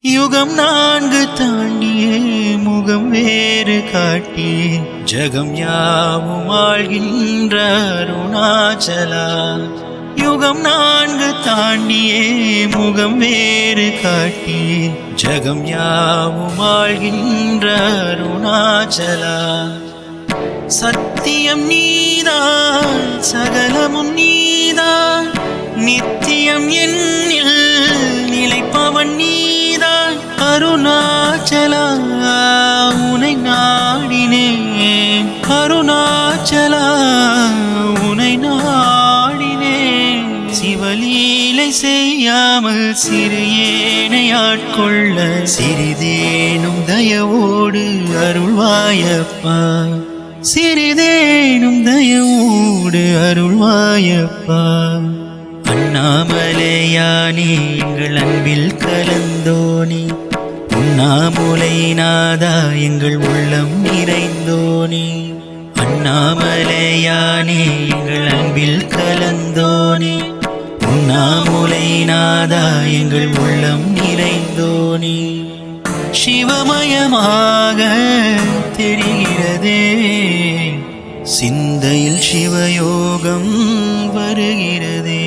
யுகம் 4 தாண்டியே முகம் வேறு காட்டியே ஜகம் யாவும் ஆள்கின்ற அருணாச்சலா. யுகம் 4 தாண்டியே முகம் வேறு காட்டியே ஜகம் யாவும் ஆள்கின்ற அருணாச்சலா. சத்தியம் நீதான் சகலமும் நீதான் நித்தியம் என்னில் நிலைப்பவன் நீதான். அருணாச்சலா உனை நாடினேன், அருணாச்சலா உனை நாடினேன். சிவலீலை செய்யாமல் சிறு ஏனை ஆட்கொள்ள சிறிதேனும் தயவோடு அருள்வாயப்பா, சிறிதேனும் தயவோடு அருள்வாயப்பா. அண்ணாமலையானே எங்கள் அன்பில் கலந்தோனே, உண்ணாமுலை நாதா எங்கள் உள்ளம் நிறைந்தோனே. அண்ணாமலையானே எங்கள் அன்பில் கலந்தோனே, உண்ணாமுலை நாதா எங்கள் உள்ளம் நிறைந்தோனே. சிவமயமாக தெரிகிறதே சிந்தையில் சிவயோகம் வருகிறதே.